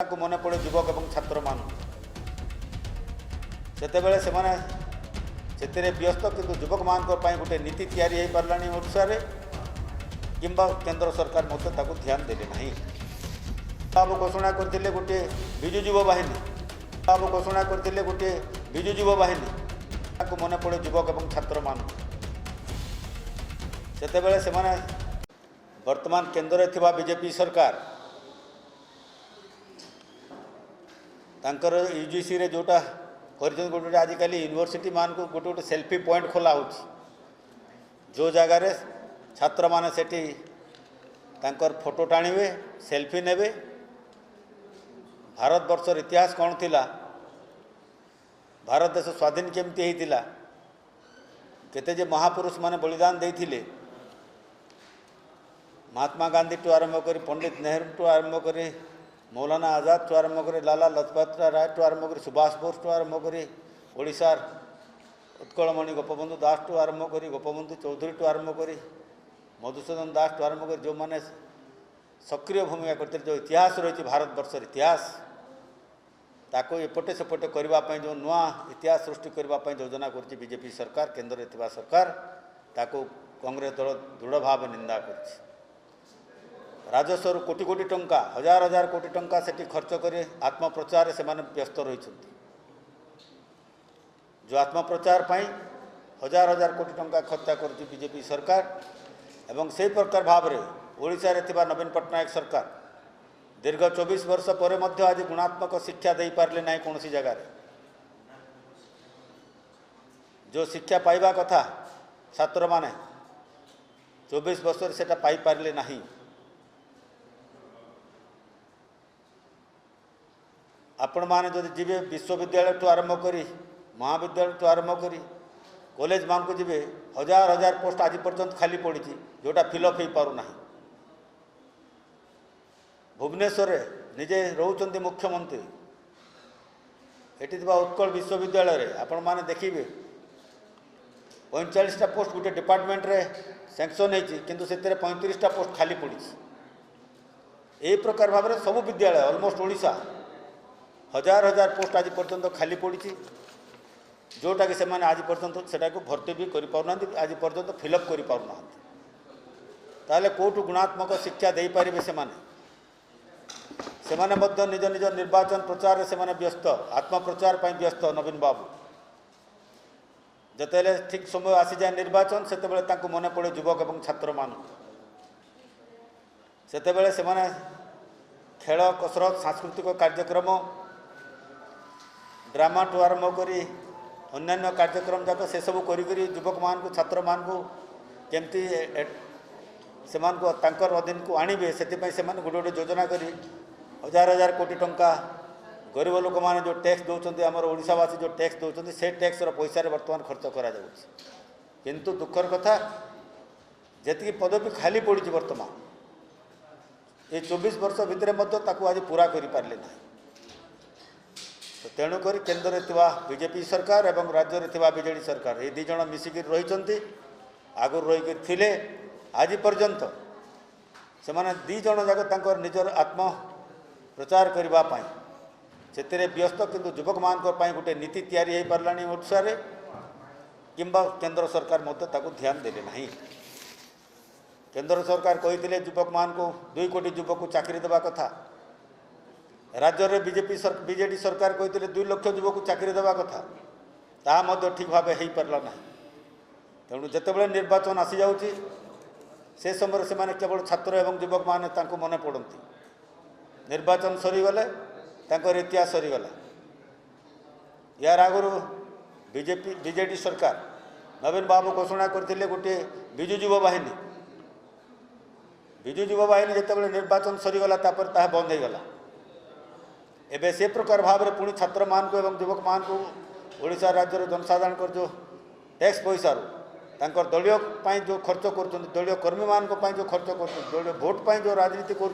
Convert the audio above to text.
मन पड़े युवक और छात्र मान से व्यस्त किंतु युवक मान गोटे नीति तैयारी हो पारा ओडिशा कि केंद्र सरकार ध्यान देले नहीं। बाबू घोषणा करते गोटे विजु युव बाहिनी बाबू घोषणा करते गोटे विजु युव बाहिनी मन पड़े युवक और छात्र मान से वर्तमान केंद्र में बीजेपी सरकार तांकर यूजीसी रे जोटा गोटे आजिकल यूनिवर्सिटी मान को गोटे गोटे सेल्फी पॉइंट खोला हो जो जगार छात्र माने सेठी तांकर फोटो टाणिबे सेल्फी नेबे भारत वर्षर इतिहास कौन थिला भारत देश स्वाधीन केमती होइतिला केते जे महापुरुष माने बलिदान देइथिले महात्मा गांधी टू आरंभ करी पंडित नेहरू टू आरंभ करी मौलाना आजाद टू आरंभ करी लाला लजपत राय टू आरंभ करी सुभाष बोस टू आरंभ करी ओडिशार उत्कलमणि गोपबंधु दास टू आरंभ करी गोपबंधु चौधरी टू आरंभ करी मधुसूदन दास टू आरंभ करी जो मैंने सक्रिय भूमिका करते जो इतिहास रही भारत वर्षर इतिहास ताको एपटे सेपटे करने जो नुआ इतिहास सृष्टि करने योजना कर बीजेपी सरकार केंद्र में सरकार ताको कांग्रेस दल दृढ़ भाव निंदा कर राजस्व कोटी कोटी टंका हजार हजार कोटी टंका से खर्च कर आत्मप्रचार से व्यस्त रही जो आत्मप्रचार हजार हजार कोटी टंका खर्च कर बीजेपी सरकार एवं से प्रकार भाव में ओडिशा रे थिबा नवीन पट्टनायक सरकार दीर्घ 24 वर्ष पर आज गुणात्मक शिक्षा दे पारे ना कौन जगार जो शिक्षा पाइबा कथा छात्र माने 24 वर्ष से पाई पारे ना। आपण माने जदि जीवे विश्वविद्यालय ठू आरंभ करी महाविद्यालय ठू आरंभ करी कॉलेज मान को जीवे हजार हजार पोस्ट आज पर्यंत खाली पड़ी जोटा फिलअप हो पारना। भुवनेश्वर निजे रोचंती मुख्यमंत्री एटी उत्कल विश्वविद्यालय आपण माने देखिए 45टा पोस्ट गोटे डिपार्टमेंट रे सैंक्शन होती किंतु से 35टा पोस्ट खाली पड़ी। यही प्रकार भाव में सबू विद्यालय ऑलमोस्ट ओडिशा हजार हजार पोस्ट आज पर्यंत खाली पड़ी जोटा कि से आज पर्यंत से भर्ती भी कर पारना आज पर्यंत फिलअप कर पारना ताले कोटू गुणात्मक शिक्षा दे पारे से निज निज निर्वाचन प्रचार से व्यस्त आत्मप्रचार पर व्यस्त। नवीन बाबू जिते ठीक समय आसी जाए निर्वाचन से मन पड़े युवक और छात्र मान से खेल कसरत सांस्कृतिक कार्यक्रम ड्रामा टू आरंभ करी अन्य कार्यक्रम जाक से सब करी युवक मान को छात्र मान को केमती से अधीन को आणवे से गोटे गोटे योजना करी हजार हजार कोटी टंका गरीब लोक मैंने जो टैक्स दौरान आम ओडावासी जो टैक्स दौरान से टैक्स पैसा बर्तमान खर्च करा किंतु दुखर कथा जी पदवी खाली पड़ी बर्तमान ये 24 वर्ष भितर आज पूरा कर पारे ना। तो तेणुक केंद्र में बीजेपी सरकार एवं राज्य में बीजेडी सरकार ये दिज मिसिक रही आगुरी रही थे आज पर्यंत से दीज जाक निजर आत्म प्रचार करने से व्यस्त किंतु युवक मान गोटे नीति तैयारी हो पारा ओडिशा कि केंद्र सरकार ध्यान देले नहीं। केंद्र सरकार कहते युवक मान को 2 कोटी युवक को चाकरी देवा कथा राज्य में बीजेडी सरकार कहते 2 लाख युवक को चाकरी देवा कथा ता ठीक भाव हो पारा ना। तेणु जितेबाला निर्वाचन आसी जाऊँगी से समय से केवल छात्र एवं युवक मैंने मन पड़ती निर्वाचन सरीगले इतिहास सरीगला। यार आगु बीजेडी सरकार नवीन बाबू घोषणा करते गोटे विजु युव बाहिनी जिते निर्वाचन सरीगला ता बंद हो गला। एबे से प्रकार भाव में पुणी छात्र मान को एवं युवक मान को ओडिशा राज्य जनसाधारण को जो टैक्स पैसा दलीय जो खर्च कर दलीय कर्मी मान जो खर्च कर दलीय भोट जो राजनीति कर